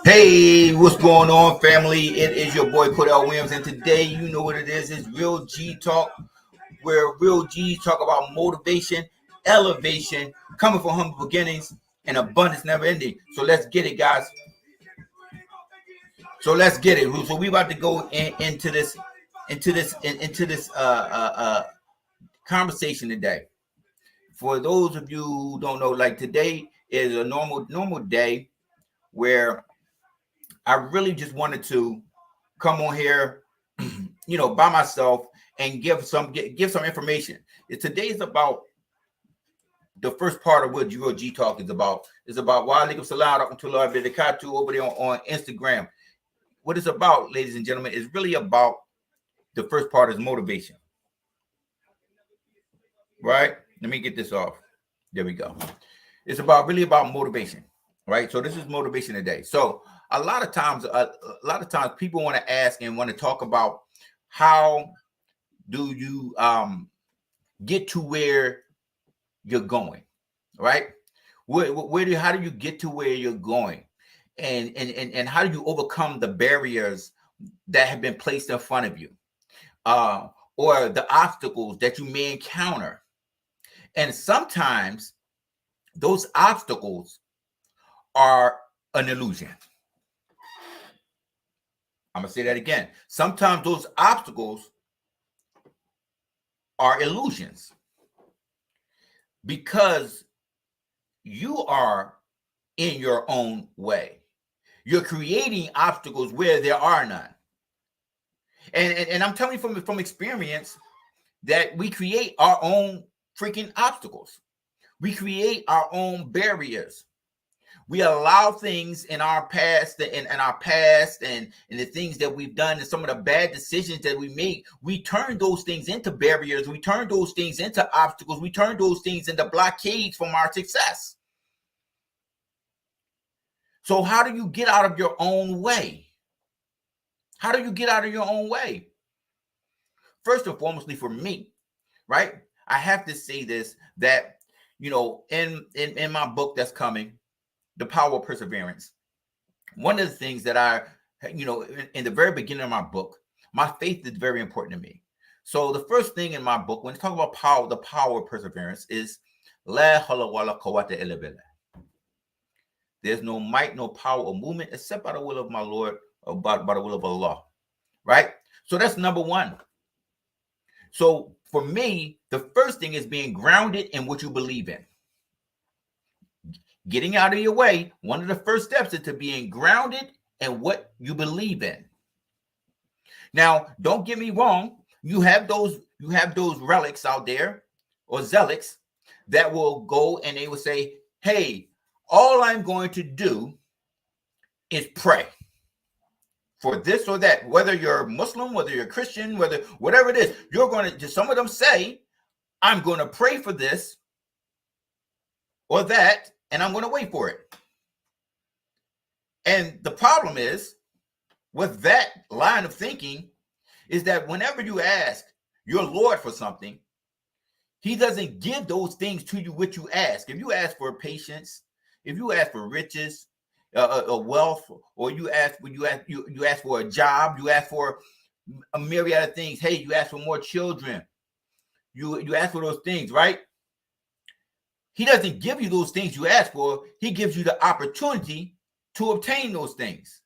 Hey, what's going on, family? It is your boy Cordell Williams, and today you know what it is. It's Real G Talk, where Real G's talk about motivation, elevation, coming from humble beginnings, and abundance never ending. So let's get it, guys. So let's get it. So we about to go into this conversation today. For those of you who don't know, like today is a normal day where I really just wanted to come on here, by myself and give some information. Today is about the first part of what Real G Talk is about. It's about Walikum Salam to Lord Bidikatu over there on Instagram. What it's about, ladies and gentlemen, is really about the first part is motivation. Right? Let me get this off. There we go. It's really about motivation. Right? So this is motivation today. So a lot of times people want to ask and want to talk about how do you get to where you're going, right? How do you get to where you're going, and how do you overcome the barriers that have been placed in front of you, or the obstacles that you may encounter? And sometimes those obstacles are an illusion. I'm gonna say that again. Sometimes those obstacles are illusions because you are in your own way. You're creating obstacles where there are none. And I'm telling you from experience that we create our own freaking obstacles. We create our own barriers. We allow things in our past and the things that we've done and some of the bad decisions that we make, we turn those things into barriers. We turn those things into obstacles. We turn those things into blockades from our success. So how do you get out of your own way? How do you get out of your own way? First and foremostly for me, right? I have to say this, that, in my book that's coming, The Power of Perseverance, one of the things that in the very beginning of my book, my faith is very important to me. So the first thing in my book, when you talk about power, the power of perseverance is La hawla wala quwwata illa billah. There's no might, no power or movement except by the will of my Lord, or by the will of Allah, right? So that's number one. So for me, the first thing is being grounded in what you believe in. Getting out of your way, one of the first steps is to being grounded in what you believe in. Now, don't get me wrong. You have those relics out there, or zealots, that will go and they will say, hey, all I'm going to do is pray for this or that, whether you're Muslim, whether you're Christian, whatever it is, you're going to, some of them say, I'm going to pray for this or that, and I'm going to wait for it. And the problem is with that line of thinking is that whenever you ask your Lord for something, he doesn't give those things to you which you ask. If you ask for patience, if you ask for riches, wealth, or you ask for a job, you ask for a myriad of things. Hey, you ask for more children. You ask for those things, right? He doesn't give you those things you ask for. He gives you the opportunity to obtain those things.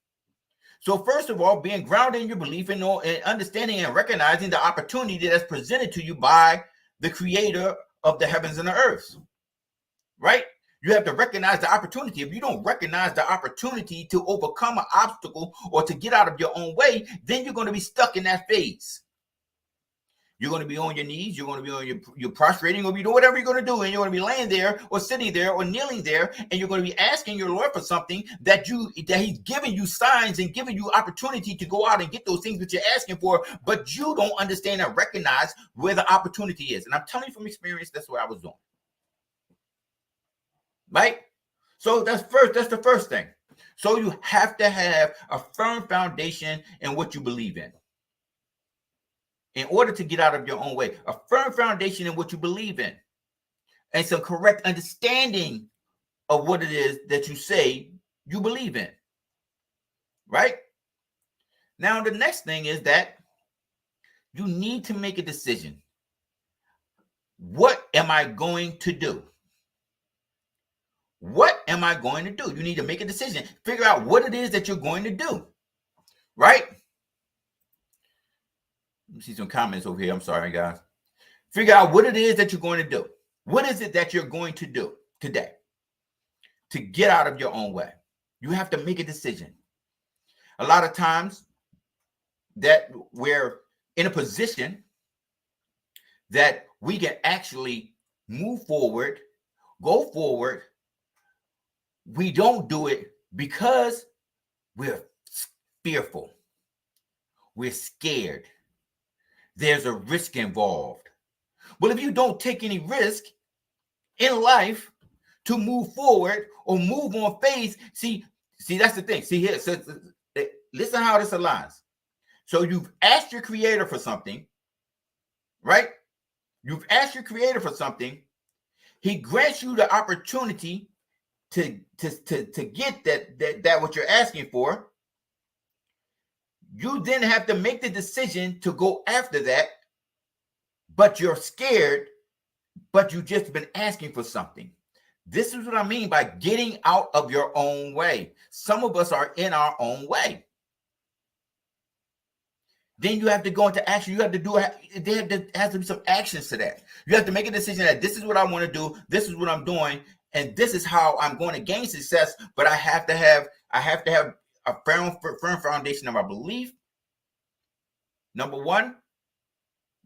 So first of all, being grounded in your belief and understanding and recognizing the opportunity that's presented to you by the creator of the heavens and the earth, right? You have to recognize the opportunity. If you don't recognize the opportunity to overcome an obstacle or to get out of your own way, then you're going to be stuck in that phase. You're going to be on your knees. You're going to be on your prostrating, or you do whatever you're going to do, and you're going to be laying there or sitting there or kneeling there, and you're going to be asking your Lord for something that He's giving you signs and giving you opportunity to go out and get those things that you're asking for, but you don't understand and recognize where the opportunity is. And I'm telling you from experience, that's what I was doing. Right? So that's the first thing. So you have to have a firm foundation in what you believe in order to get out of your own way. A firm foundation in what you believe in, and some correct understanding of what it is that you say you believe in, right? Now, the next thing is that you need to make a decision. What am I going to do? What am I going to do? You need to make a decision. Figure out what it is that you're going to do, right? Let me see some comments over here. I'm sorry, guys. Figure out what it is that you're going to do. What is it that you're going to do today to get out of your own way? You have to make a decision. A lot of times that we're in a position that we can actually move forward, go forward. We don't do it because we're fearful. We're scared. There's a risk involved. Well, if you don't take any risk in life to move forward or move on faith, see, that's the thing. See here, so listen how this aligns. So you've asked your creator for something, right? You've asked your creator for something. He grants you the opportunity to get that what you're asking for. You then have to make the decision to go after that, but you're scared, but you just been asking for something. This is what I mean by getting out of your own way. Some of us are in our own way. Then you have to go into action. You have to do it. There has to be some actions to that. You have to make a decision that this is what I want to do. This is what I'm doing. And this is how I'm going to gain success. But I have to have a firm foundation of my belief. Number one,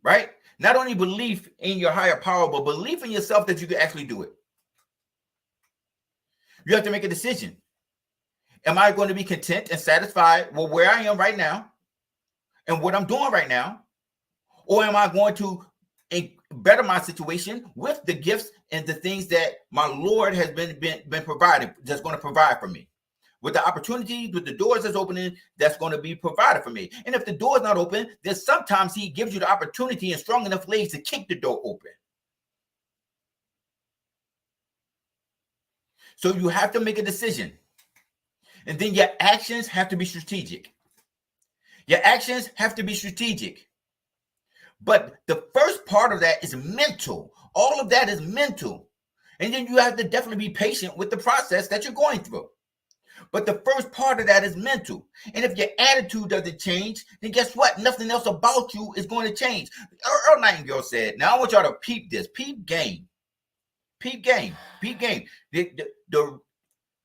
right? Not only belief in your higher power, but belief in yourself that you can actually do it. You have to make a decision. Am I going to be content and satisfied with where I am right now and what I'm doing right now? Or am I going to better my situation with the gifts and the things that my Lord has been providing, that's going to provide for me? With the opportunities, with the doors that's opening, that's going to be provided for me. And if the door is not open, then sometimes he gives you the opportunity and strong enough legs to kick the door open. So you have to make a decision. And then your actions have to be strategic. Your actions have to be strategic. But the first part of that is mental. All of that is mental. And then you have to definitely be patient with the process that you're going through. But the first part of that is mental. And if your attitude doesn't change, then guess what? Nothing else about you is going to change. Earl Nightingale said, now I want y'all to peep this. Peep game. Peep game. Peep game.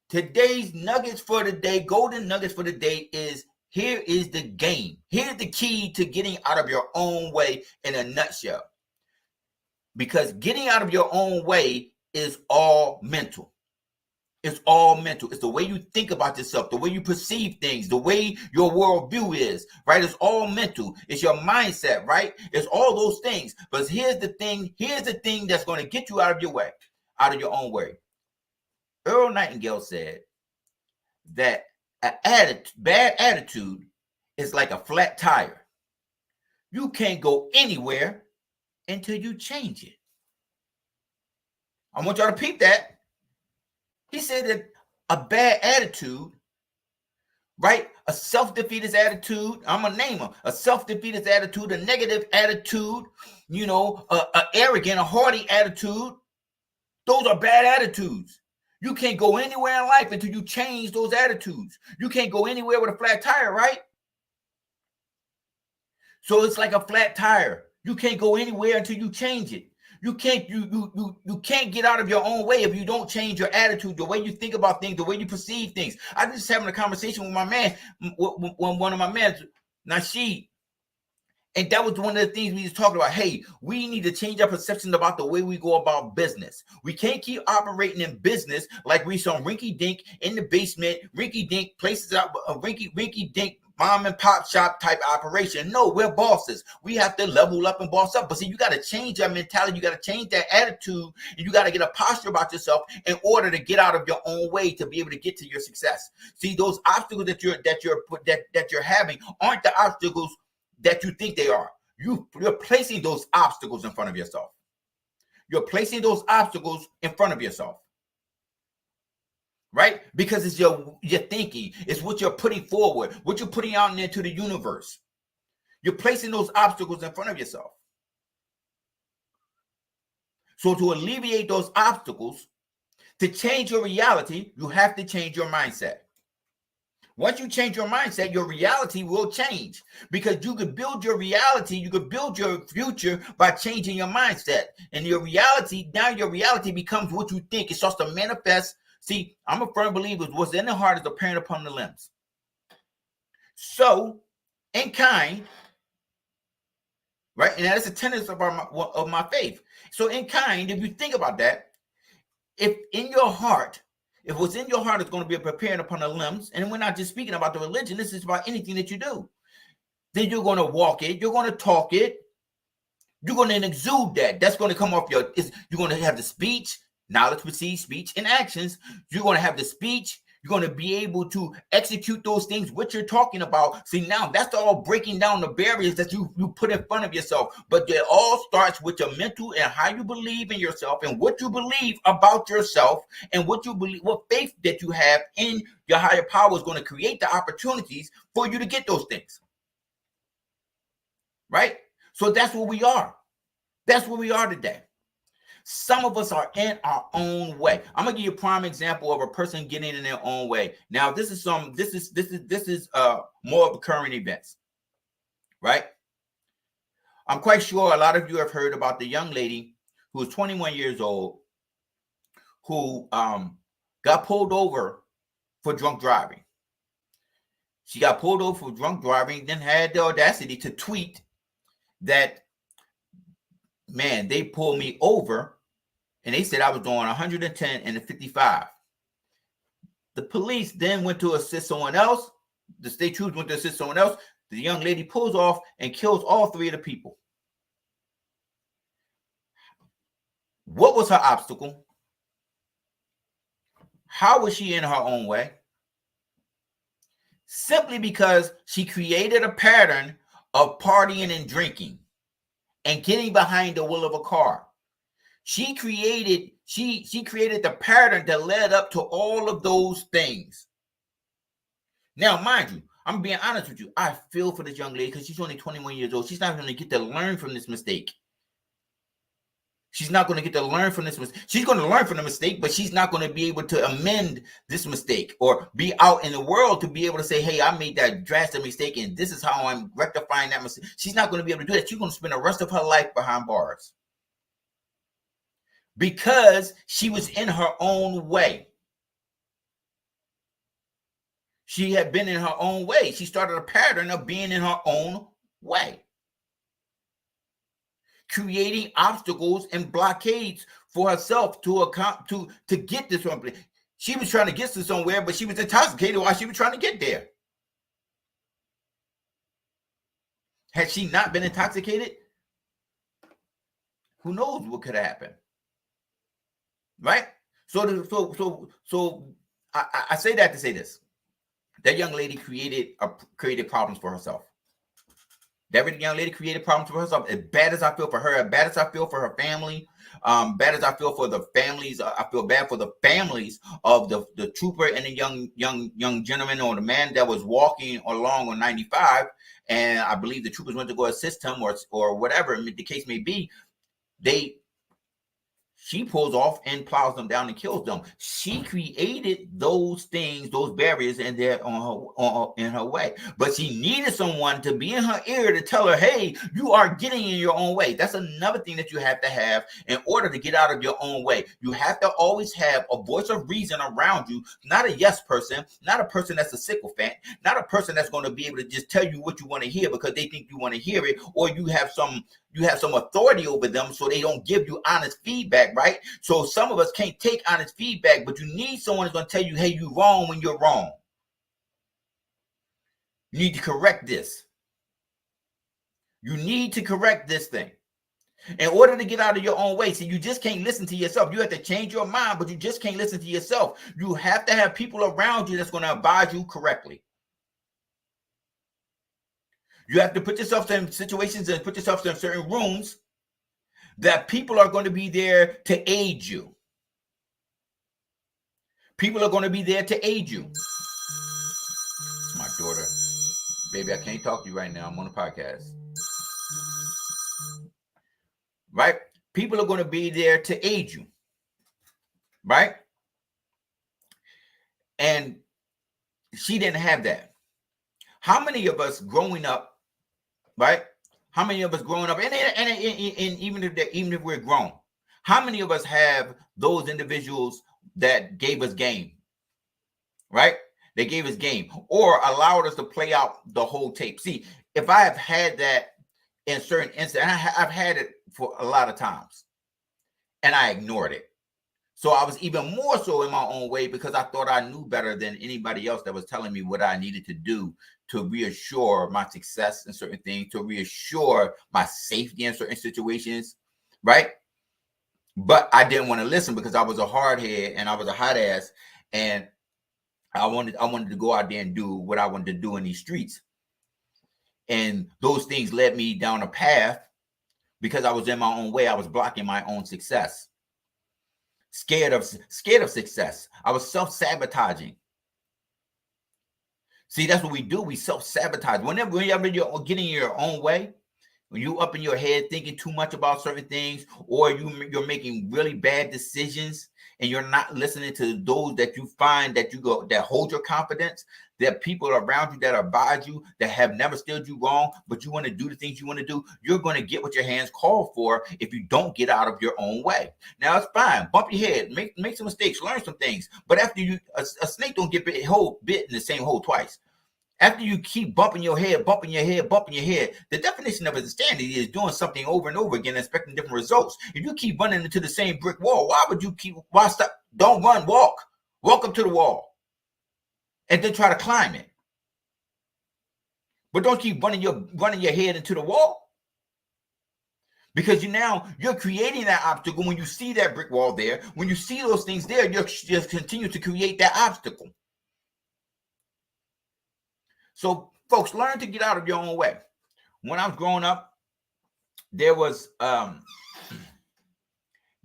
Today's nuggets for the day, golden nuggets for the day is, here is the game. Here's the key to getting out of your own way in a nutshell. Because getting out of your own way is all mental. It's all mental. It's the way you think about yourself, the way you perceive things, the way your worldview is, right? It's all mental. It's your mindset, right? It's all those things. But here's the thing that's going to get you out of your way, out of your own way. Earl Nightingale said that bad attitude is like a flat tire. You can't go anywhere until you change it. I want y'all to peep that. He said that a bad attitude, right? A self-defeatist attitude. I'm going to name them. A self-defeatist attitude, a negative attitude, a arrogant, a haughty attitude. Those are bad attitudes. You can't go anywhere in life until you change those attitudes. You can't go anywhere with a flat tire, right? So it's like a flat tire. You can't go anywhere until you change it. You can't get out of your own way if you don't change your attitude, the way you think about things, the way you perceive things. I was just having a conversation with my man, one of my men, Nasheed. And that was one of the things we was talking about. Hey, we need to change our perception about the way we go about business. We can't keep operating in business like we some rinky-dink in the basement, rinky-dink places out, rinky-dink mom and pop shop type operation. No, we're bosses. We have to level up and boss up. But see, you got to change that mentality. You got to change that attitude. And you got to get a posture about yourself in order to get out of your own way to be able to get to your success. See, those obstacles that you're having aren't the obstacles that you think they are. You're placing those obstacles in front of yourself. You're placing those obstacles in front of yourself. right? Because it's your thinking. It's what you're putting forward, what you're putting out into the universe. You're placing those obstacles in front of yourself. So to alleviate those obstacles, to change your reality, you have to change your mindset. Once you change your mindset, your reality will change, because you could build your reality, you could build your future by changing your mindset. And your reality, now your reality becomes what you think. It starts to manifest. See, I'm a firm believer, what's in the heart is apparent upon the limbs. So, in kind, right? And that's a tenet of my faith. So in kind, if you think about that, if in your heart, if what's in your heart is going to be prepared upon the limbs, and we're not just speaking about the religion, this is about anything that you do, then you're going to walk it, you're going to talk it, you're going to exude that. That's going to come off you're going to have the speech, knowledge precedes speech and actions. You're going to have the speech. You're going to be able to execute those things, what you're talking about. See, now that's all breaking down the barriers that you put in front of yourself. But it all starts with your mental and how you believe in yourself and what you believe about yourself and what you believe, what faith that you have in your higher power is going to create the opportunities for you to get those things. Right? So that's where we are. That's where we are today. Some of us are in our own way. I'm gonna give you a prime example of a person getting in their own way. Now, this is more of current events, right? I'm quite sure a lot of you have heard about the young lady who was 21 years old who got pulled over for drunk driving. She got pulled over for drunk driving, then had the audacity to tweet that, man, they pulled me over and they said I was doing 110 and a 55. The police then went to assist someone else. The state troops went to assist someone else. The young lady pulls off and kills all three of the people. What was her obstacle? How was she in her own way? Simply because she created a pattern of partying and drinking and getting behind the wheel of a car. She created the pattern that led up to all of those things. Now, mind you, I'm being honest with you. I feel for this young lady because she's only 21 years old. She's not going to get to learn from this mistake. She's not going to get to learn from this mistake. She's going to learn from the mistake, but she's not going to be able to amend this mistake or be out in the world to be able to say, hey, I made that drastic mistake and this is how I'm rectifying that mistake. She's not going to be able to do that. She's going to spend the rest of her life behind bars. Because she was in her own way. She had been in her own way. She started a pattern of being in her own way. Creating obstacles and blockades for herself to get this one. She was trying to get to somewhere, but she was intoxicated while she was trying to get there. Had she not been intoxicated, who knows what could have happened? Right? So I say that to say this. That young lady created problems for herself. That young lady created problems for herself. As bad as I feel for her, as bad as I feel for her family, bad as I feel for the families, I feel bad for the families of the trooper and the young gentleman or the man that was walking along on 95. And I believe the troopers went to go assist him or whatever the case may be. She pulls off and plows them down and kills them. She created those things, those barriers, and they're in her way. But she needed someone to be in her ear to tell her, hey, you are getting in your own way. That's another thing that you have to have in order to get out of your own way. You have to always have a voice of reason around you, not a yes person, not a person that's a sycophant, not a person that's going to be able to just tell you what you want to hear because they think you want to hear it, or you have some authority over them so they don't give you honest feedback, right? So some of us can't take honest feedback, but you need someone who's going to tell you, hey, you're wrong when you're wrong. You need to correct this. You need to correct this thing. In order to get out of your own way, so you just can't listen to yourself. You have to change your mind, but you just can't listen to yourself. You have to have people around you that's going to advise you correctly. You have to put yourself in situations and put yourself in certain rooms that people are going to be there to aid you. People are going to be there to aid you. My daughter, baby, I can't talk to you right now. I'm on a podcast. Right? People are going to be there to aid you. Right? And she didn't have that. How many of us growing up, right? How many of us growing up, and even if we're grown, how many of us have those individuals that gave us game, right? They gave us game or allowed us to play out the whole tape. See, if I have had that in certain instances, I've had it for a lot of times, and I ignored it. So I was even more so in my own way because I thought I knew better than anybody else that was telling me what I needed to do to reassure my success in certain things, to reassure my safety in certain situations, right? But I didn't want to listen because I was a hard head and I was a hot ass, and I wanted to go out there and do what I wanted to do in these streets. And those things led me down a path because I was in my own way. I was blocking my own success. Scared of success. I was self-sabotaging. See, that's what we do. We self-sabotage. Whenever you're getting your own way, when you up in your head thinking too much about certain things, or you're making really bad decisions and you're not listening to those that you find that hold your confidence, that people around you that advise you, that have never steered you wrong, but you want to do the things you want to do, you're going to get what your hands call for if you don't get out of your own way. Now, it's fine. Bump your head. Make some mistakes. Learn some things. But after a snake don't get bit in the same hole twice. After you keep bumping your head, the definition of insanity is doing something over and over again, expecting different results. If you keep running into the same brick wall, why stop? Don't run, walk. Walk up to the wall and then try to climb it. But don't keep running your head into the wall. Because you're creating that obstacle when you see that brick wall there. When you see those things there, you're just continue to create that obstacle. So, folks, learn to get out of your own way. When I was growing up, there was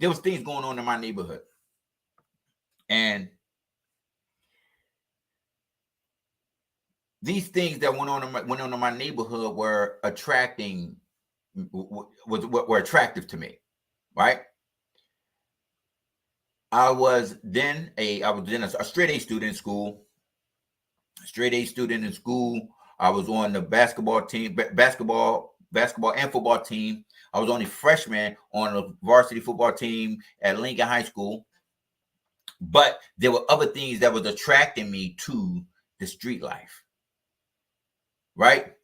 things going on in my neighborhood, and these things that went on in my neighborhood were attractive to me, right? I was then a straight A student in school. I was on the basketball and football team. I was only freshman on a varsity football team at Lincoln High School. But there were other things that was attracting me to the street life, right?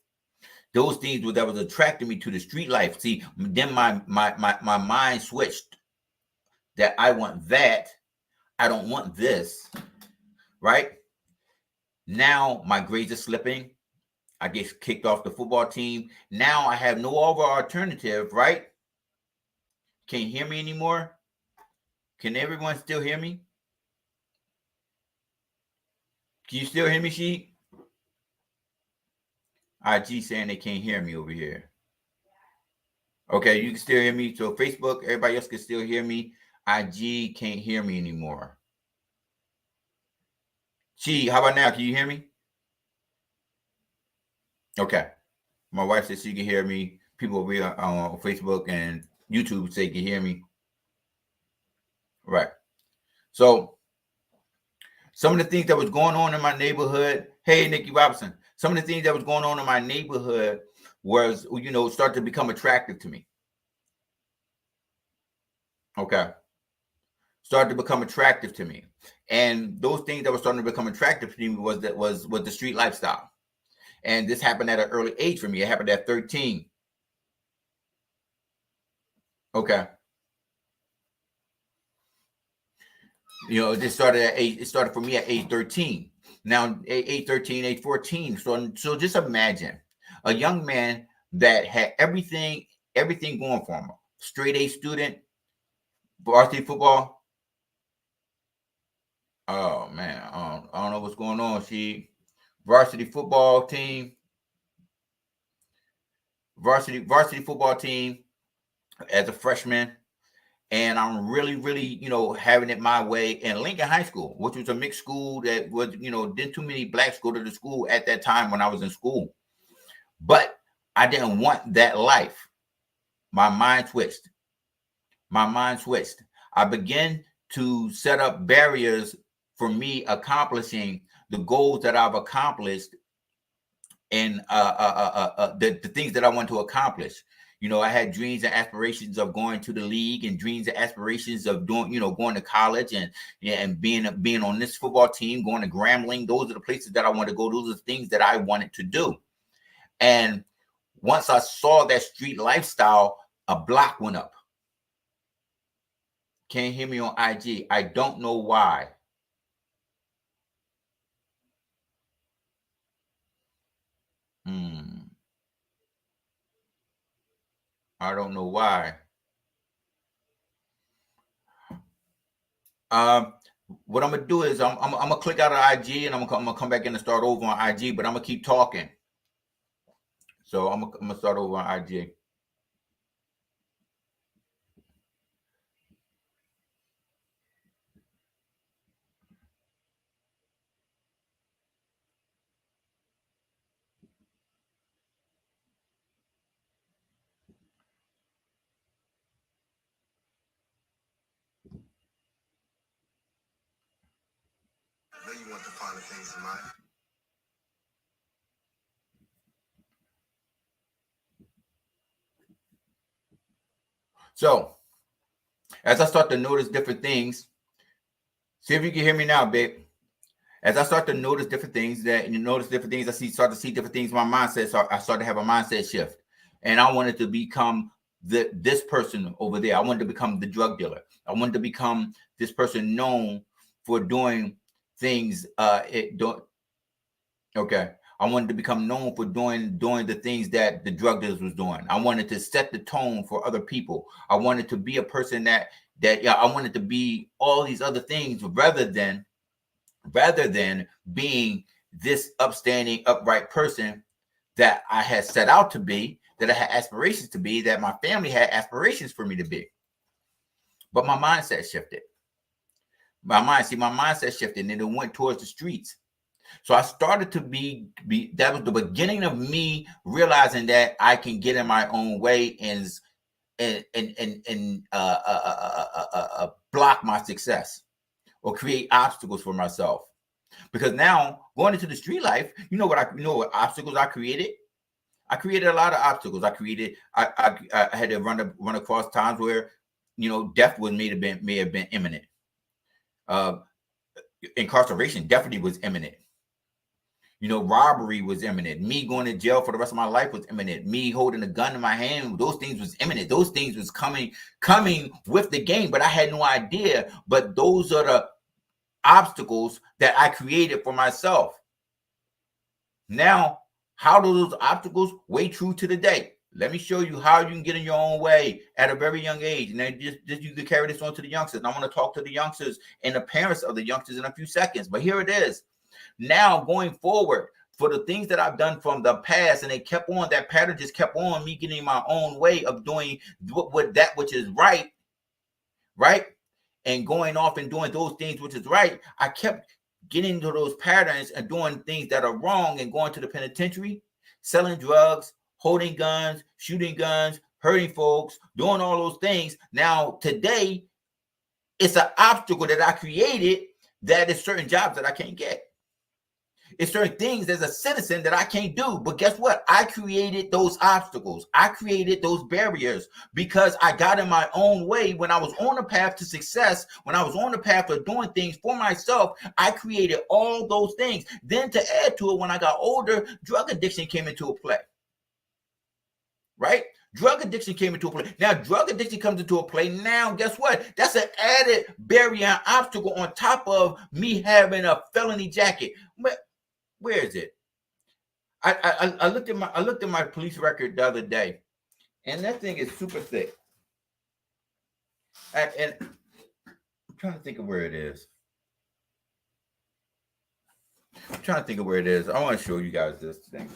Those things that was attracting me to the street life. See, then my mind switched that I want that. I don't want this, right? Now my grades are slipping. I get kicked off the football team. Now I have no other alternative, right? Can't you hear me anymore? Can everyone still hear me? Can you still hear me, Sheik? IG saying they can't hear me over here. Okay, you can still hear me. So Facebook, everybody else can still hear me. IG can't hear me anymore. Sheik, how about now? Can you hear me? Okay. My wife says she can hear me. People over here on Facebook and YouTube say can hear me. Right. So some of the things that was going on in my neighborhood. Hey, Nikki Robinson. Some of the things that was going on in my neighborhood was, start to become attractive to me. Okay. Started to become attractive to me. And those things that were starting to become attractive to me was the street lifestyle. And this happened at an early age for me. It happened at 13. Okay. It started for me at age 13. Now, age 13, age 14. So just imagine a young man that had everything going for him. Straight A student, varsity football. Oh man, I don't know what's going on. Varsity football team as a freshman, And I'm really, really, having it my way in Lincoln High School, which was a mixed school that was, didn't too many blacks go to the school at that time when I was in school. But I didn't want that life. My mind switched. I began to set up barriers for me accomplishing the goals that I've accomplished and the things that I want to accomplish. I had dreams and aspirations of going to the league, and dreams and aspirations of doing, going to college and being on this football team, going to Grambling. Those are the places that I want to go. Those are the things that I wanted to do. And once I saw that street lifestyle, a block went up. Can't hear me on IG. I don't know why. I don't know why. What I'm gonna do is I'm gonna click out of IG and I'm gonna come back in and start over on IG, but I'm gonna keep talking. So I'm gonna start over on IG. I know you want the finer things in life. So, as I start to notice different things, see if you can hear me now, babe. As I start to notice different things, I start to see different things in my mindset. So I start to have a mindset shift, and I wanted to become this person over there. I wanted to become the drug dealer. I wanted to become this person known for doing things. Okay. I wanted to become known for doing the things that the drug dealers was doing. I wanted to set the tone for other people. I wanted to be a person that I wanted to be all these other things rather than being this upstanding, upright person that I had set out to be, that I had aspirations to be, that my family had aspirations for me to be. But my mindset shifted. My mindset shifted, and it went towards the streets. So I started to be that was the beginning of me realizing that I can get in my own way and block my success or create obstacles for myself. Because now going into the street life, what obstacles I created? I created a lot of obstacles. I had to run across times where, death may have been imminent. Incarceration definitely was imminent. Robbery was imminent. Me going to jail for the rest of my life was imminent. Me holding a gun in my hand, those things was imminent. Those things was coming with the game, but I had no idea. But those are the obstacles that I created for myself. Now, how do those obstacles weigh true to the day? Let me show you how you can get in your own way at a very young age. And then just you can carry this on to the youngsters. And I want to talk to the youngsters and the parents of the youngsters in a few seconds. But here it is. Now, going forward, for the things that I've done from the past, and that pattern just kept on me getting my own way of doing what that which is right, and going off and doing those things which is right. I kept getting into those patterns and doing things that are wrong and going to the penitentiary, selling drugs, holding guns, shooting guns, hurting folks, doing all those things. Now, today, it's an obstacle that I created that is certain jobs that I can't get. It's certain things as a citizen that I can't do. But guess what? I created those obstacles. I created those barriers because I got in my own way. When I was on the path to success, when I was on the path of doing things for myself, I created all those things. Then to add to it, when I got older, drug addiction came into a play. Right? Drug addiction came into a play. Now, drug addiction comes into a play. Now, guess what? That's an added barrier and obstacle on top of me having a felony jacket. But where is it? I looked at my police record the other day, and that thing is super thick. And I'm trying to think of where it is. I want to show you guys this thing.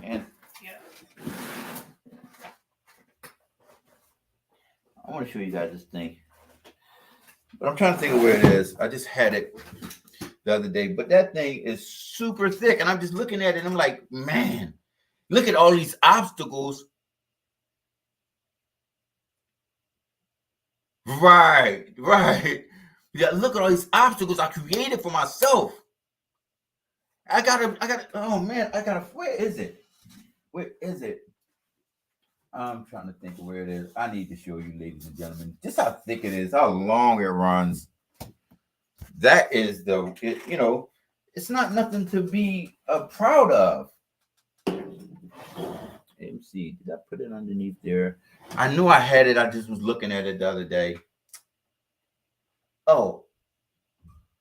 And want to show you guys this thing, but I'm trying to think of where it is. I just had it the other day, but that thing is super thick, and I'm just looking at it, and I'm like, man, look at all these obstacles. Right. Yeah, look at all these obstacles I created for myself. I gotta, oh man, where is it? Where is it? I'm trying to think of where it is. I need to show you, ladies and gentlemen, just how thick it is, how long it runs. That is it's not nothing to be proud of. Let me see. Did I put it underneath there? I knew I had it. I just was looking at it the other day. Oh,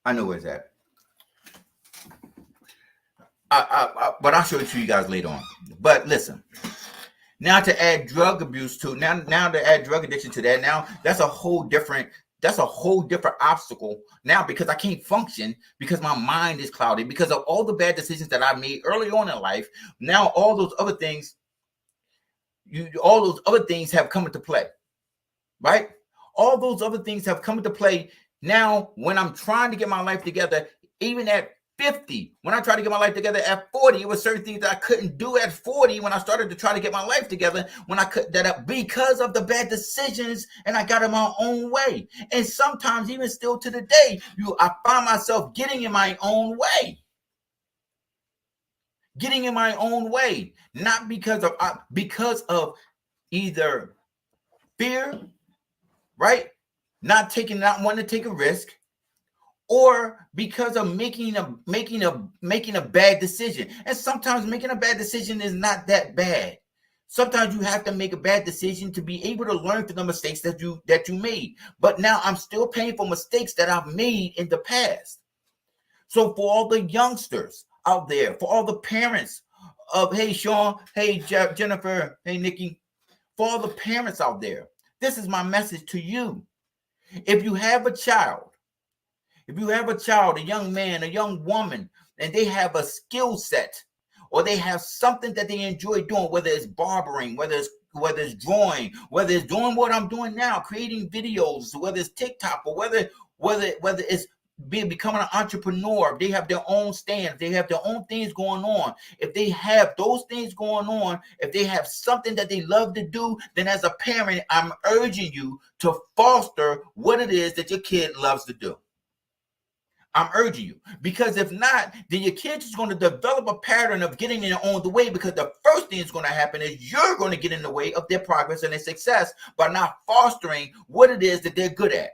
I know where it's at. But I'll show it to you guys later on. But listen, now to add drug abuse to now to add drug addiction to that, now that's a whole different obstacle now, because I can't function because my mind is clouded because of all the bad decisions that I made early on in life. Now all those other things have come into play, right? All those other things have come into play now when I'm trying to get my life together, even at 50. When I tried to get my life together at 40, it was certain things that I couldn't do at 40 when I started to try to get my life together, when I could that up because of the bad decisions, and I got in my own way. And sometimes, even still to the day, I find myself getting in my own way. Getting in my own way, not because of either fear, right? Not wanting to take a risk, or because of making a bad decision. And sometimes making a bad decision is not that bad. Sometimes you have to make a bad decision to be able to learn from the mistakes that you made. But now I'm still paying for mistakes that I've made in the past. So for all the youngsters out there, for all the parents of, hey Sean, hey Jennifer, hey Nikki, for all the parents out there, this is my message to you. If you have a child, a young man, a young woman, and they have a skill set, or they have something that they enjoy doing, whether it's barbering, whether it's drawing, whether it's doing what I'm doing now, creating videos, whether it's TikTok, or whether it's becoming an entrepreneur, they have their own stand, they have their own things going on. If they have those things going on, if they have something that they love to do, then as a parent, I'm urging you to foster what it is that your kid loves to do. I'm urging you, because if not, then your kid's is going to develop a pattern of getting in the way, because the first thing that's going to happen is you're going to get in the way of their progress and their success by not fostering what it is that they're good at.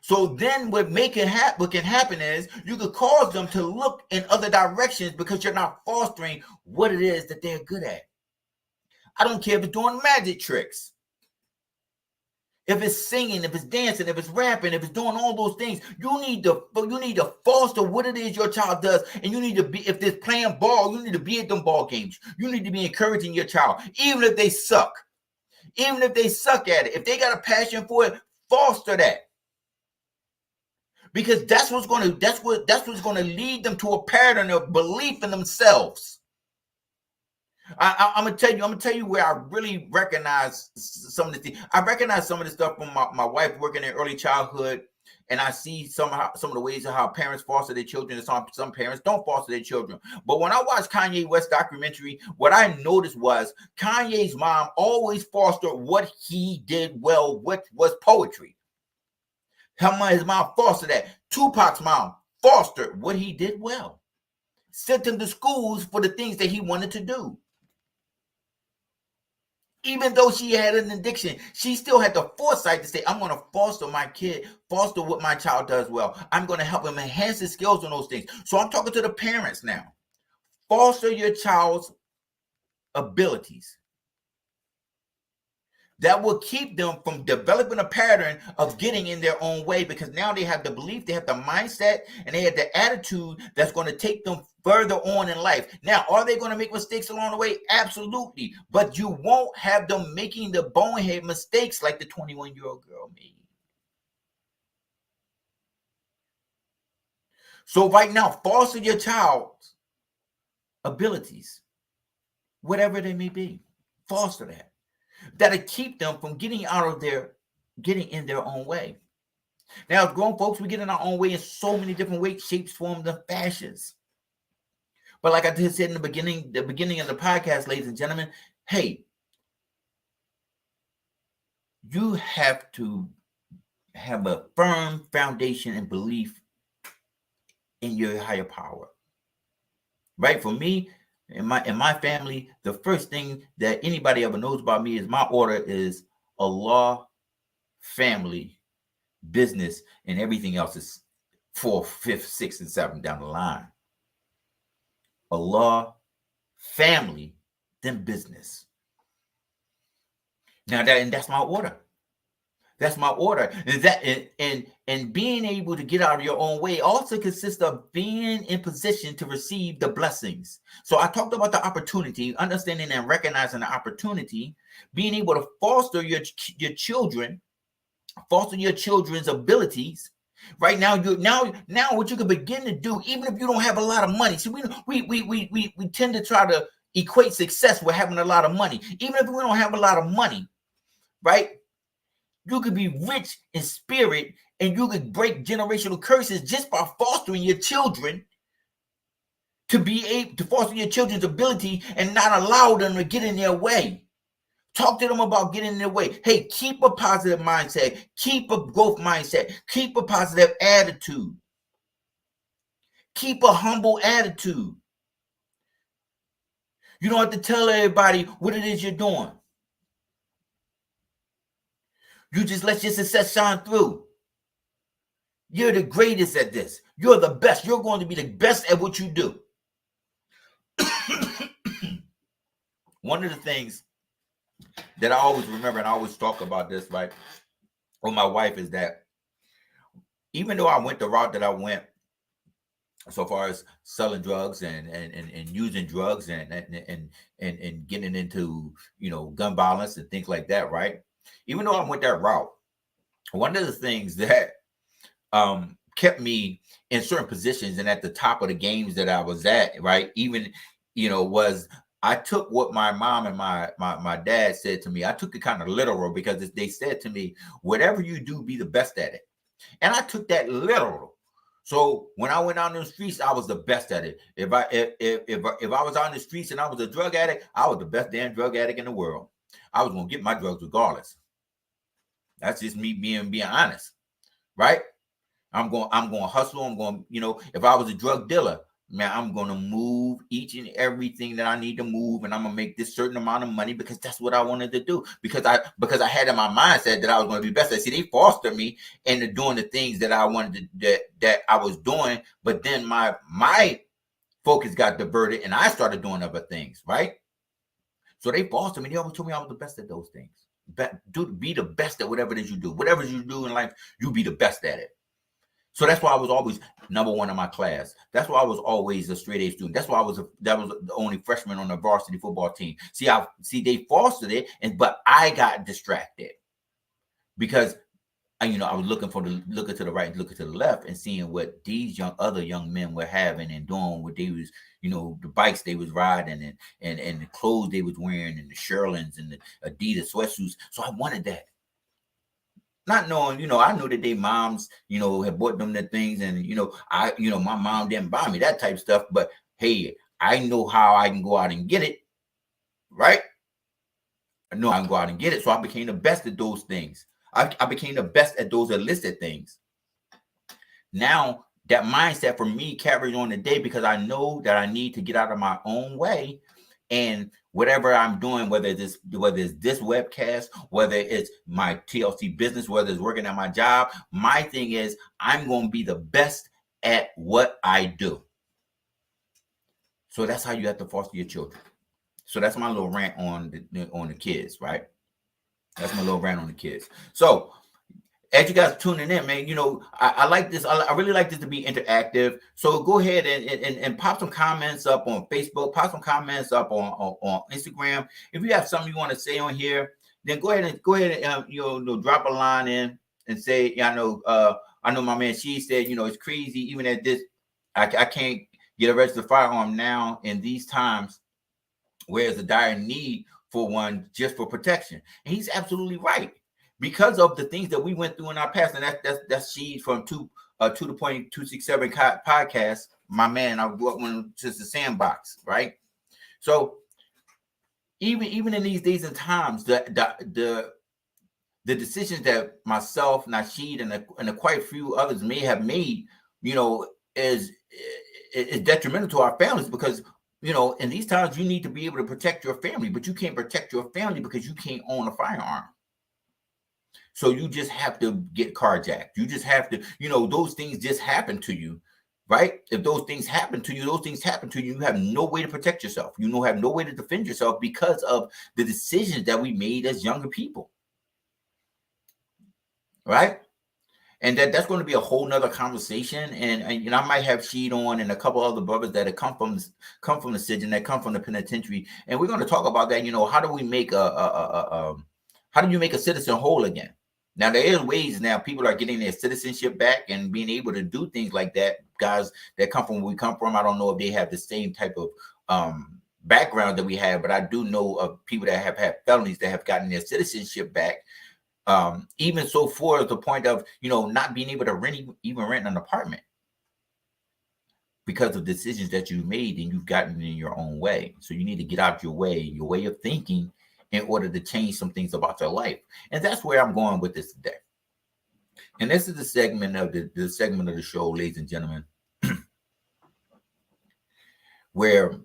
So then what can happen is you could cause them to look in other directions because you're not fostering what it is that they're good at. I don't care if it's doing magic tricks, if it's singing, if it's dancing, if it's rapping, if it's doing all those things. You need to foster what it is your child does. And you need to be, if they're playing ball, you need to be at them ball games. You need to be encouraging your child, even if they suck. Even if they suck at it, if they got a passion for it, foster that. Because that's what's going to lead them to a pattern of belief in themselves. I'm gonna tell you where I really recognize some of the things. I recognize some of the stuff from my wife working in early childhood, and I see some of the ways of how parents foster their children, and some parents don't foster their children. But when I watched Kanye West documentary, what I noticed was Kanye's mom always fostered what he did well, which was poetry. His mom fostered that. Tupac's mom fostered what he did well. Sent him to schools for the things that he wanted to do. Even though she had an addiction, she still had the foresight to say, I'm going to foster my kid, foster what my child does well. I'm going to help him enhance his skills on those things. So I'm talking to the parents now. Foster your child's abilities. That will keep them from developing a pattern of getting in their own way, because now they have the belief, they have the mindset, and they have the attitude that's going to take them further on in life. Now, are they going to make mistakes along the way? Absolutely. But you won't have them making the bonehead mistakes like the 21-year-old girl made. So right now, foster your child's abilities, whatever they may be. Foster that. that'll keep them from getting in their own way. Now, as grown folks, we get in our own way in so many different ways, shapes, forms, and fashions. But like I just said in the beginning of the podcast, ladies and gentlemen, hey, you have to have a firm foundation and belief in your higher power. Right? For me, in my family, the first thing that anybody ever knows about me is my order is Allah, family, business, and everything else is 4th, 5th, 6th, and 7th down the line. Allah, family, then business. Now that's my order. That's my order. And being able to get out of your own way also consists of being in position to receive the blessings. So I talked about the opportunity, understanding and recognizing the opportunity, being able to foster your children, foster your children's abilities. Right now, now what you can begin to do, even if you don't have a lot of money. See, we tend to try to equate success with having a lot of money. Even if we don't have a lot of money, right? You could be rich in spirit and you could break generational curses just by fostering your children to be able to foster your children's ability and not allow them to get in their way. Talk to them about getting in their way. Hey, keep a positive mindset. Keep a growth mindset. Keep a positive attitude. Keep a humble attitude. You don't have to tell everybody what it is you're doing. You just let your success shine through. You're the greatest at this. You're the best. You're going to be the best at what you do. One of the things that I always remember, and I always talk about this, right, with my wife, is that even though I went the route that I went, so far as selling drugs and using drugs and getting into, gun violence and things like that, right? Even though I went that route, one of the things that kept me in certain positions and at the top of the games that I was at, right, even, was I took what my mom and my dad said to me. I took it kind of literal because they said to me, whatever you do, be the best at it. And I took that literal. So when I went out in the streets, I was the best at it. If I was out in the streets and I was a drug addict, I was the best damn drug addict in the world. I was gonna get my drugs regardless. That's just me being honest, right? I'm going to hustle. I'm going, if I was a drug dealer, man, I'm going to move each and everything that I need to move, and I'm going to make this certain amount of money because that's what I wanted to do. Because I had in my mindset that I was going to be best. See, they fostered me into doing the things that I wanted to, that I was doing, but then my focus got diverted, and I started doing other things, right? So they fostered me. They always told me I was the best at those things. Be the best at whatever it is you do. Whatever you do in life, you be the best at it. So that's why I was always number one in my class. That's why I was always a straight A student. That's why that was the only freshman on the varsity football team. See, they fostered it, but I got distracted because I was looking to the right, looking to the left, and seeing what these other young men were having and doing, what they was, the bikes they was riding and the clothes they was wearing and the Sherlins and the Adidas sweatsuits. So I wanted that. Not knowing, I knew that they moms, had bought them the things, and my mom didn't buy me that type of stuff. But hey, I know how I can go out and get it, right? I know I can go out and get it. So I became the best at those things. I became the best at those illicit things. Now that mindset for me carries on today because I know that I need to get out of my own way. And whatever I'm doing, whether it's this webcast, whether it's my TLC business, whether it's working at my job, my thing is I'm going to be the best at what I do. So that's how you have to foster your children. So that's my little rant on the kids, right? That's my little rant on the kids. So as you guys are tuning in, man, I like this. I really like this to be interactive. So go ahead and pop some comments up on Facebook, pop some comments up on Instagram. If you have something you want to say on here, then go ahead and drop a line in and say, I know my man, she said, it's crazy. Even at this, I can't get a registered firearm now in these times where there's a dire need for one, just for protection. And he's absolutely right. Because of the things that we went through in our past, and that's she from to the point 267 podcast. My man, I grew up when just the sandbox, right? So even in these days and times, the decisions that myself, Nasheed, and quite a few others may have made, is detrimental to our families, because in these times you need to be able to protect your family, but you can't protect your family because you can't own a firearm. So you just have to get carjacked. You just have to, those things just happen to you, right? If those things happen to you, you have no way to protect yourself. You have no way to defend yourself because of the decisions that we made as younger people, right? And that's going to be a whole nother conversation. And I might have Sheed on and a couple other brothers that have come from the city and that come from the penitentiary, and we're going to talk about that. How do we make how do you make a citizen whole again? Now, there is ways now people are getting their citizenship back and being able to do things like that. Guys that come from where we come from, I don't know if they have the same type of background that we have, but I do know of people that have had felonies that have gotten their citizenship back. Even so far as the point of, not being able to even rent an apartment because of decisions that you've made and you've gotten in your own way. So you need to get out your way of thinking, in order to change some things about your life. And that's where I'm going with this today. And this is the segment of the show, ladies and gentlemen, where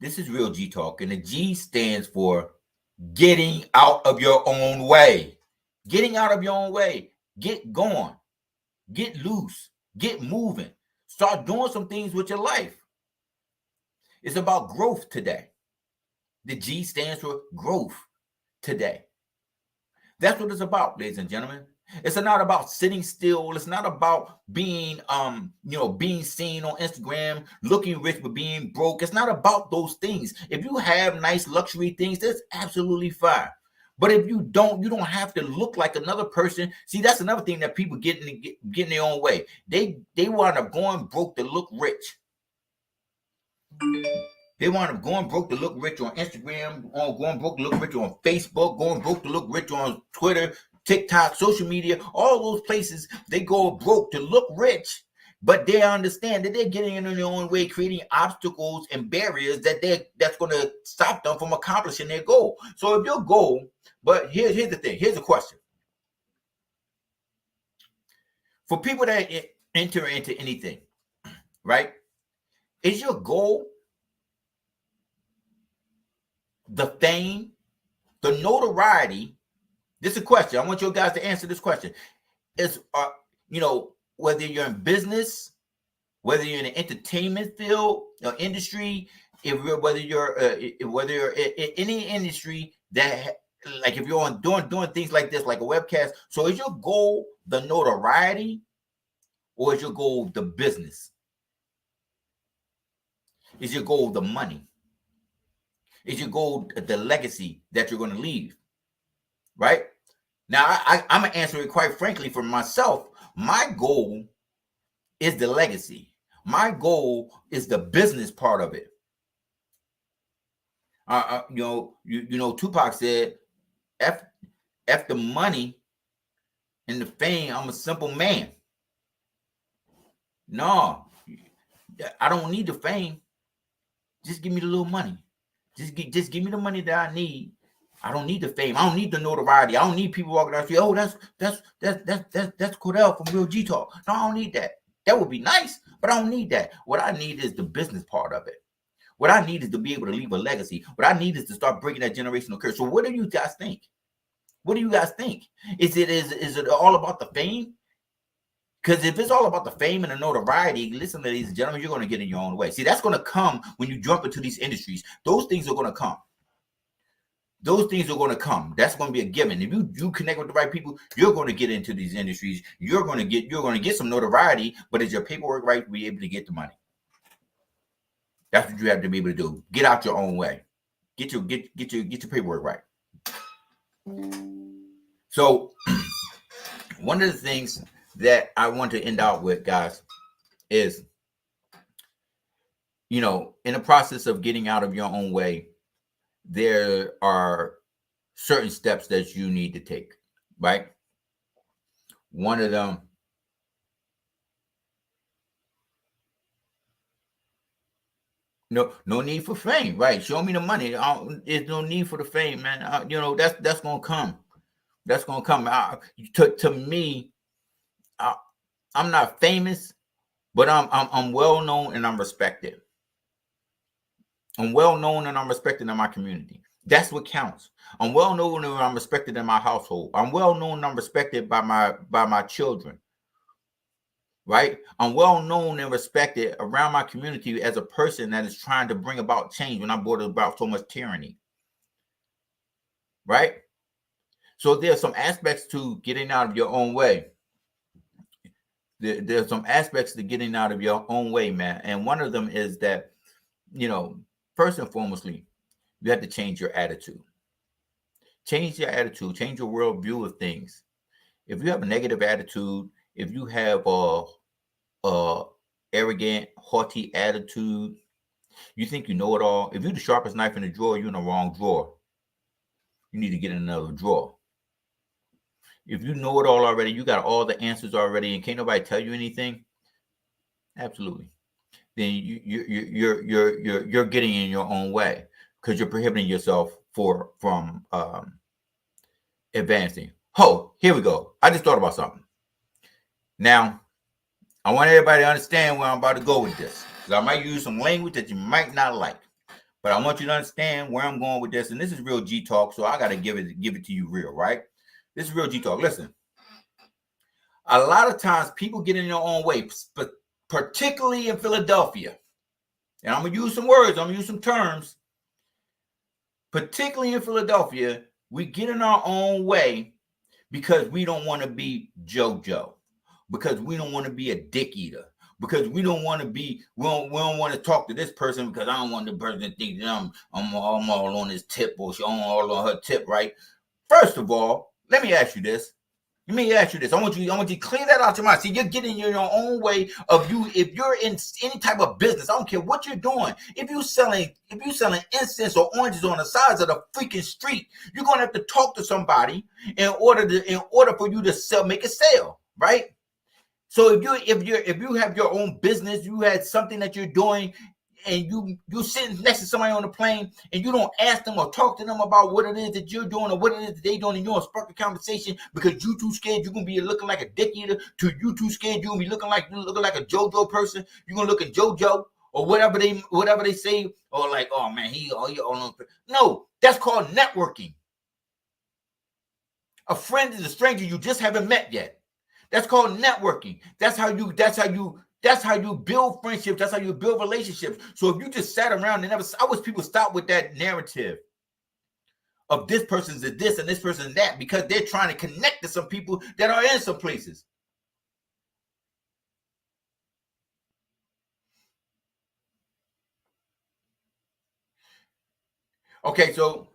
this is Real G Talk, and the G stands for getting out of your own way. Getting out of your own way. Get going. Get loose. Get moving. Start doing some things with your life. It's about growth today. The G stands for growth today. That's what it's about, ladies and gentlemen. It's not about sitting still. It's not about being, being seen on Instagram, looking rich but being broke. It's not about those things. If you have nice luxury things, that's absolutely fine. But if you don't have to look like another person. See, that's another thing that people get in their own way. They wind up going broke to look rich. They wind up going broke to look rich on Instagram, going broke to look rich on Facebook, going broke to look rich on Twitter, TikTok, social media, all those places. They go broke to look rich, but they understand that they're getting in their own way, creating obstacles and barriers that's going to stop them from accomplishing their goal. So if your goal, but here's the thing, here's the question. For people that enter into anything, right? Is your goal the fame, the notoriety? This is a question. I want you guys to answer this question. Is whether you're in business, whether you're in the entertainment field or industry, whether you're in any industry that, like, if you're doing things like this, like a webcast. So is your goal the notoriety, or is your goal the business? Is your goal the money? Is your goal the legacy that you're going to leave? Right? Now, I'm going to answer it quite frankly for myself. My goal is the legacy. My goal is the business part of it. Tupac said, F the money and the fame, I'm a simple man. No, I don't need the fame. Just give me the little money. Just give me the money that I need. I don't need the fame. I don't need the notoriety. I don't need people walking down the street. Oh, that's Cordell from Real G Talk. No, I don't need that. That would be nice, but I don't need that. What I need is the business part of it. What I need is to be able to leave a legacy. What I need is to start breaking that generational curse. So what do you guys think? What do you guys think? Is it all about the fame? Because if it's all about the fame and the notoriety, listen, ladies and gentlemen, you're going to get in your own way. See, that's going to come when you jump into these industries. Those things are going to come. Those things are going to come. That's going to be a given. If you connect with the right people, you're going to get into these industries. You're going to get some notoriety, but is your paperwork right to be able to get the money? That's what you have to be able to do. Get out your own way. Get your paperwork right. So one of the things that I want to end out with, guys, is, in the process of getting out of your own way, there are certain steps that you need to take, right? One of them, no need for fame, right? Show me the money. There's no need for the fame, man. That's gonna come. That's gonna come. To me, I'm not famous, but I'm well known and I'm respected. I'm well known and I'm respected in my community. That's what counts. I'm well known and I'm respected in my household. I'm well known and I'm respected by my children. Right? I'm well known and respected around my community as a person that is trying to bring about change when I'm bored about so much tyranny. Right? So there's some aspects to getting out of your own way. There's some aspects to getting out of your own way, man. And one of them is that, first and foremostly, you have to change your attitude. Change your attitude, change your worldview of things. If you have a negative attitude, if you have a arrogant, haughty attitude, you think you know it all. If you're the sharpest knife in the drawer, you're in the wrong drawer. You need to get in another drawer. If you know it all already, you got all the answers already, and can't nobody tell you anything. Absolutely. Then you're getting in your own way because you're prohibiting yourself from advancing. Oh, here we go. I just thought about something. Now, I want everybody to understand where I'm about to go with this. I might use some language that you might not like, but I want you to understand where I'm going with this. And this is real G talk, so I got to give it to you real, right? This is real G talk. Listen, a lot of times people get in their own way, but particularly in Philadelphia. And I'm going to use some words, I'm going to use some terms. Particularly in Philadelphia, we get in our own way because we don't want to be JoJo, because we don't want to be a dick eater, because we don't want to be, we don't want to talk to this person because I don't want the person to think that I'm all on his tip or she's all on her tip, right? First of all, let me ask you this. I want you to clear that out your mind. See, you're getting in your own way of you. If you're in any type of business, I don't care what you're doing. If you're selling incense or oranges on the sides of the freaking street, you're gonna have to talk to somebody in order for you to make a sale, right? So if you have your own business, you had something that you're doing, and you sitting next to somebody on the plane and you don't ask them or talk to them about what it is that you're doing or what it is that they're doing, and you don't spark a conversation because you too scared you're gonna be looking like a dick eater, to you too scared you're gonna be looking like a JoJo person, you're gonna look at JoJo or whatever they say, or like, oh man, he all on. No, that's called networking. A friend is a stranger you just haven't met yet. That's called networking. That's how you build friendships. That's how you build relationships. So if you just sat around and I wish people stop with that narrative of this person's this and this person's that, because they're trying to connect to some people that are in some places. Okay, so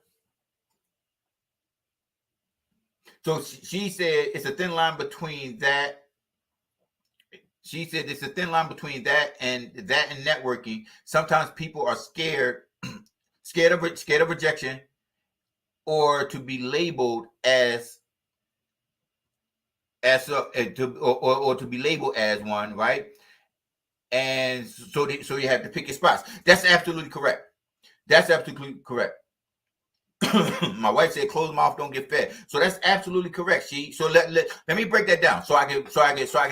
she said it's a thin line between that. She said it's a thin line between that and networking. Sometimes people are scared of rejection, or to be labeled as to be labeled as one, right? And so you have to pick your spots. That's absolutely correct. My wife said, "Closed mouth don't get fed." So that's absolutely correct. Let me break that down so I can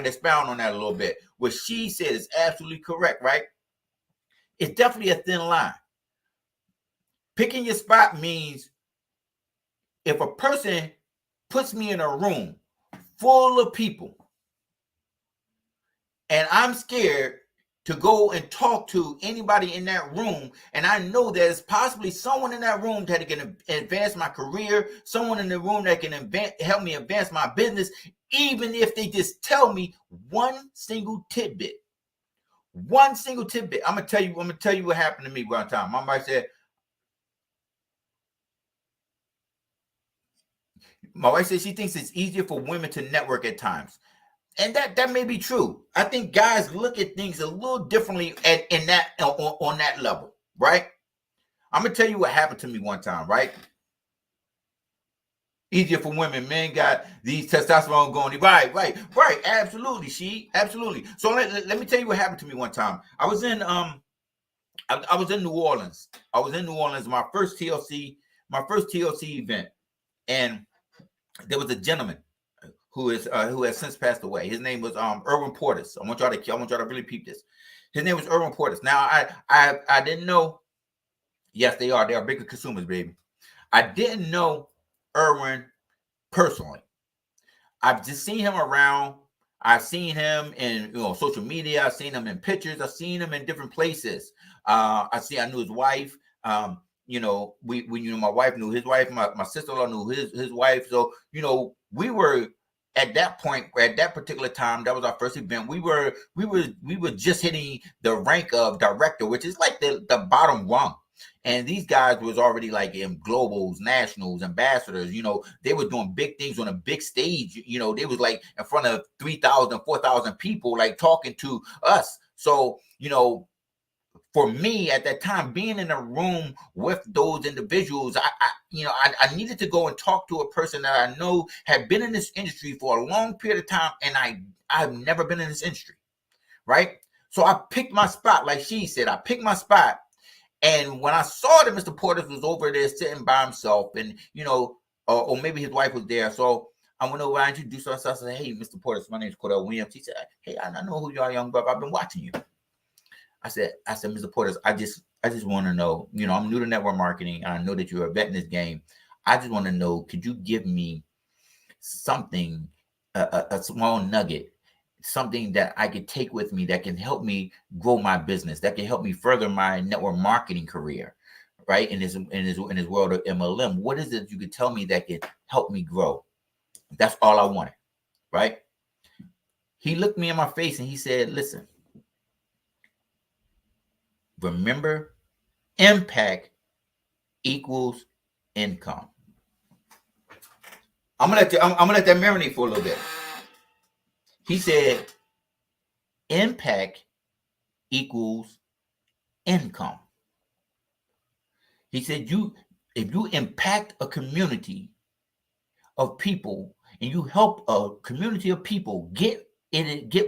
expound on that a little bit. What she said is absolutely correct, right? It's definitely a thin line. Picking your spot means if a person puts me in a room full of people and I'm scared to go and talk to anybody in that room, and I know there's possibly someone in that room that can advance my career, someone in the room that can help me advance my business, even if they just tell me one single tidbit. I'm gonna tell you what happened to me one time. My wife said she thinks it's easier for women to network at times. And that may be true. I think guys look at things a little differently on that level, right? I'm gonna tell you what happened to me one time, right? Easier for women. Men got these testosterone going. Right. Absolutely, absolutely. So let me tell you what happened to me one time. I was in I was in New Orleans. I was in New Orleans, my first TLC event, and there was a gentleman who has since passed away. His name was Erwin Portis. I want y'all to really peep this. His name was Erwin Portis. Now I didn't know. Yes, they are bigger consumers, baby. I didn't know Erwin personally. I've just seen him around. I've seen him in social media. I've seen him in pictures. I've seen him in different places. I knew his wife. My wife knew his wife. My sister-in-law knew his wife. So we were at that point, at that particular time. That was our first event. We were just hitting the rank of director, which is like the bottom rung. And these guys was already like in globals, nationals, ambassadors. They were doing big things on a big stage. They was like in front of 3,000, 4,000 people, like talking to us. So, for me at that time, being in a room with those individuals, I needed to go and talk to a person that I know had been in this industry for a long period of time, and I've never been in this industry, right? So I picked my spot, like she said, I picked my spot. And when I saw that Mr. Portis was over there sitting by himself, and or maybe his wife was there, so I went over, I introduced myself. I said, "Hey, Mr. Portis, my name is Cordell Williams." He said, "Hey, I know who you are, young brother. I've been watching you." I said, "Mr. Portis, I just want to know. I'm new to network marketing, and I know that you're a vet in this game. I just want to know, could you give me something, a small nugget?" Something that I could take with me that can help me grow my business, that can help me further my network marketing career, right? In this world of MLM. What is it you could tell me that can help me grow? That's all I wanted, right? He looked me in my face and he said, "Listen, remember, impact equals income." I'm gonna let that marinate for a little bit. He said, "Impact equals income." He said, if you impact a community of people and you help a community of people get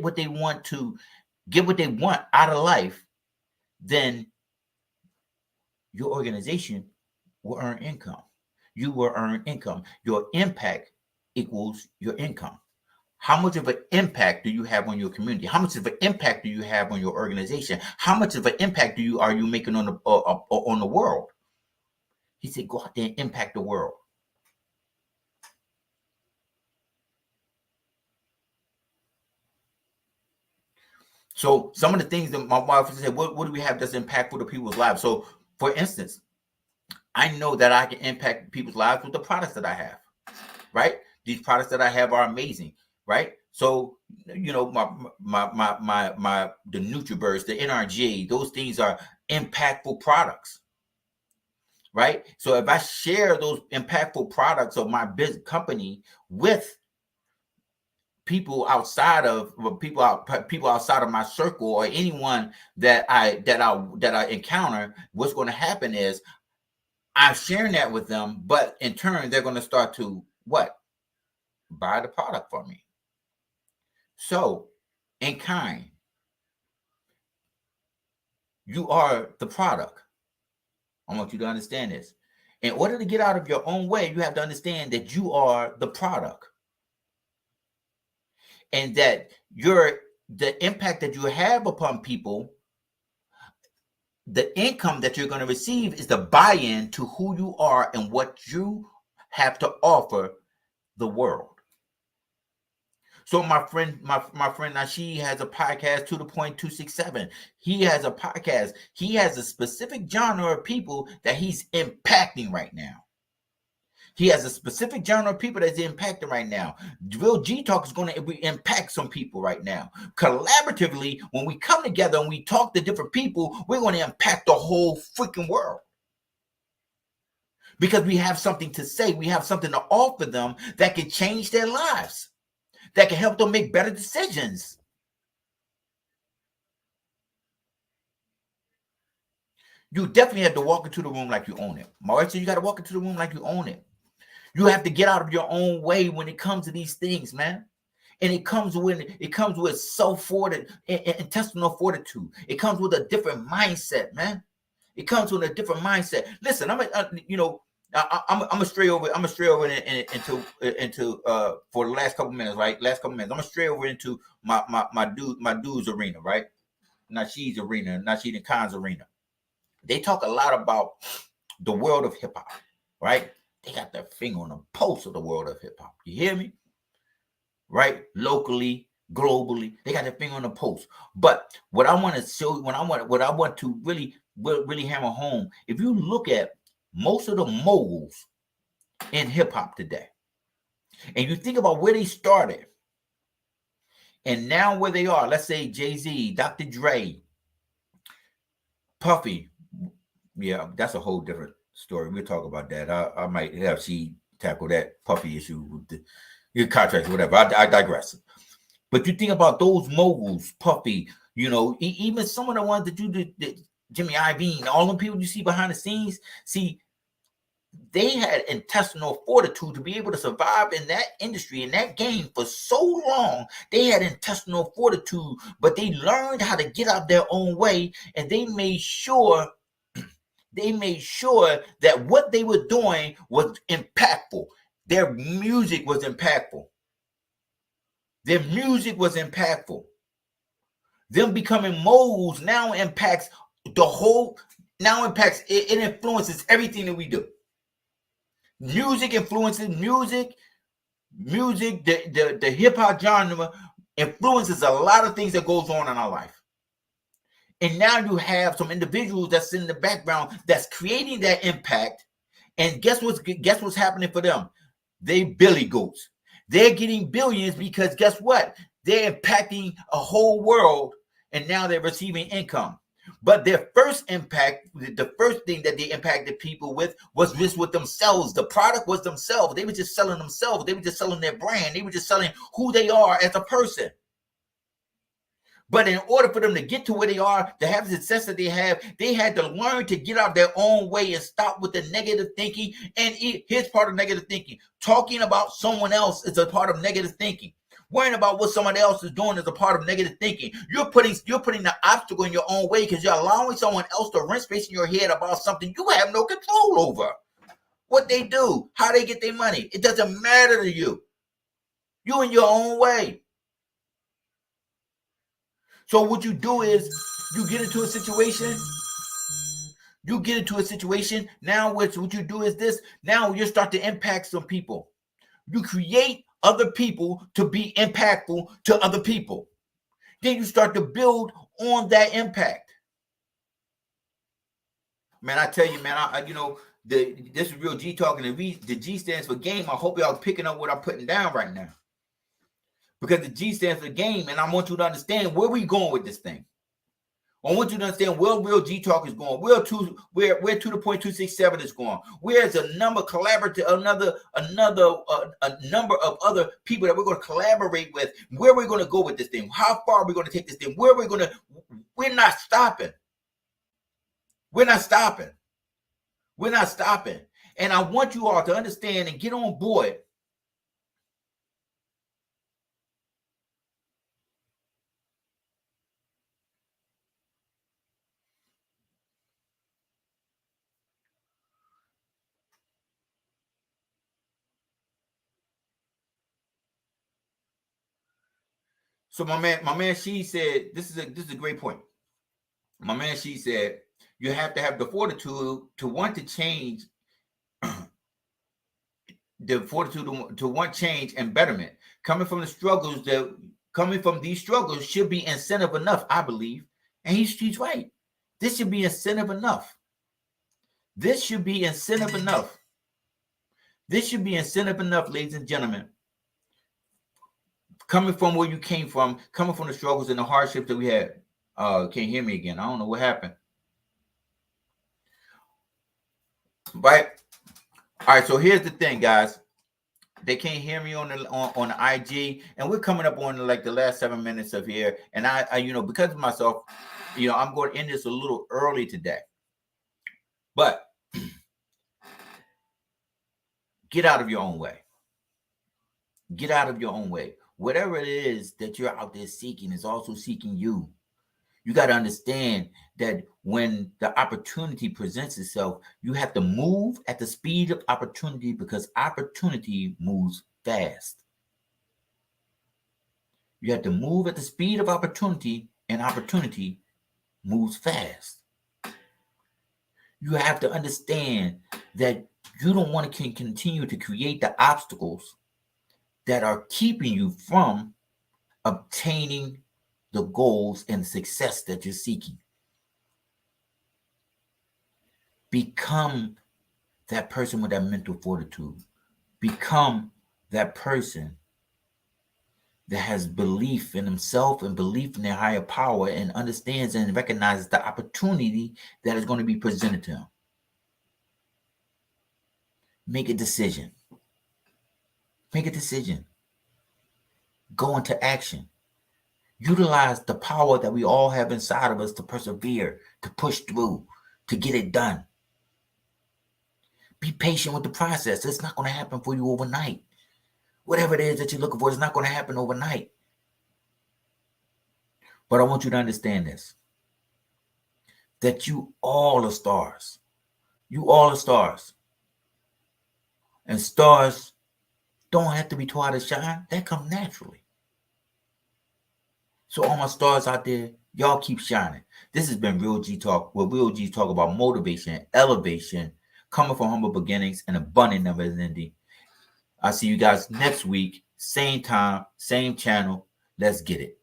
what they want out of life, then your organization will earn income. You will earn income. Your impact equals your income. How much of an impact do you have on your community? How much of an impact do you have on your organization? How much of an impact are you making on the world? He said, "Go out there and impact the world." So some of the things that my wife said, what do we have that's impactful to people's lives? So for instance, I know that I can impact people's lives with the products that I have, right? These products that I have are amazing, right? So, my the NutriBurst, the NRG, those things are impactful products, right? So if I share those impactful products of my business company with people outside of my circle, or anyone that I encounter, what's going to happen is I'm sharing that with them, but in turn they're going to start to buy the product from me. So in kind, you are the product. I want you to understand this. In order to get out of your own way, you have to understand that you are the product, and that the impact that you have upon people, the income that you're going to receive, is the buy-in to who you are and what you have to offer the world. So my friend Nasheed has a podcast, To The Point 267. He has a podcast. He has a specific genre of people that he's impacting right now. He has a specific genre of people that's impacting right now. Real G Talk is going to impact some people right now. Collaboratively, when we come together and we talk to different people, we're going to impact the whole freaking world. Because we have something to say. We have something to offer them that can change their lives, that can help them make better decisions. You definitely have to walk into the room like you own it. Mauricio, you got to walk into the room like you own it. You have to get out of your own way when it comes to these things, man. And it comes with intestinal fortitude. It comes with a different mindset, man. It comes with a different mindset. Listen, I'm gonna stray over. I'm gonna stray over into for the last couple minutes, right? Last couple minutes. I'm gonna stray over into my dude's arena, right? Nasheed's arena, Nasheed and Khan's arena. They talk a lot about the world of hip hop, right? They got their finger on the pulse of the world of hip hop. You hear me? Right? Locally, globally, they got their finger on the pulse. But what I want to show, what I want to really hammer home, if you look at most of the moguls in hip hop today, and you think about where they started, and now where they are, let's say Jay-Z, Dr. Dre, Puffy, yeah, that's a whole different story. We'll talk about that. I might have she tackle that Puffy issue with the contracts, whatever. I digress. But you think about those moguls, Puffy, even some of the ones that you did, Jimmy Iovine, all the people you see behind the scenes, they had intestinal fortitude to be able to survive in that industry, in that game for so long. They had intestinal fortitude, but they learned how to get out their own way, and they made sure that what they were doing was impactful. Their music was impactful. Them becoming moguls now impacts it influences everything that we do. Music influences music, the hip hop genre influences a lot of things that goes on in our life. And now you have some individuals that's in the background that's creating that impact. And guess what's happening for them? They Billy Goats. They're getting billions because guess what? They're impacting a whole world, and now they're receiving income. But their first impact, the first thing that they impacted people with was just with themselves. The product was themselves. They were just selling themselves. They were just selling their brand. They were just selling who they are as a person. But in order for them to get to where they are, to have the success that they have, they had to learn to get out their own way and stop with the negative thinking. And here's part of negative thinking. Talking about someone else is a part of negative thinking. Worrying about what someone else is doing is a part of negative thinking. You're putting the obstacle in your own way because you're allowing someone else to rent space in your head about something you have no control over. What they do, how they get their money, it doesn't matter to you. You in your own way. So what you do is you get into a situation. Now what you do is this. Now you start to impact some people. You create other people to be impactful to other people. Then you start to build on that impact. Man, I tell you, man, this is Real G talking. The G stands for game. I hope y'all picking up what I'm putting down right now. Because the G stands for game, and I want you to understand where we going with this thing. I want you to understand where Real G Talk is going. Where to the point 267 is going. Where's a number a number of other people that we're going to collaborate with. Where we're going to go with this thing. How far are we going to take this thing? We're not stopping. We're not stopping. And I want you all to understand and get on board. So my man, she said, this is a great point. My man, she said, you have to have the fortitude to want to change, the fortitude to want change and betterment. Coming from these struggles should be incentive enough, I believe. And he's right. This should be incentive enough. This should be incentive enough, ladies and gentlemen. Coming from where you came from, coming from the struggles and the hardships that we had. Can't hear me again. I don't know what happened. Right. All right. So here's the thing, guys. They can't hear me on the IG, and we're coming up on like the last 7 minutes of here. And I because of myself, I'm going to end this a little early today. But get out of your own way. Get out of your own way. Whatever it is that you're out there seeking is also seeking you. You got to understand that when the opportunity presents itself, you have to move at the speed of opportunity, because opportunity moves fast. You have to move at the speed of opportunity, and opportunity moves fast. You have to understand that you don't want to continue to create the obstacles that are keeping you from obtaining the goals and success that you're seeking. Become that person with that mental fortitude. Become that person that has belief in himself and belief in their higher power, and understands and recognizes the opportunity that is going to be presented to him. Make a decision. Make a decision. Go into action. Utilize the power that we all have inside of us to persevere, to push through, to get it done. Be patient with the process. It's not going to happen for you overnight. Whatever it is that you're looking for, it's not going to happen overnight. But I want you to understand this, that you all are stars. You all are stars. And stars don't have to be taught to shine. They come naturally. So all my stars out there, y'all keep shining. This has been Real G Talk, where Real G talk about motivation, elevation, coming from humble beginnings and abundant numbers ending. I'll see you guys next week, same time, same channel. Let's get it.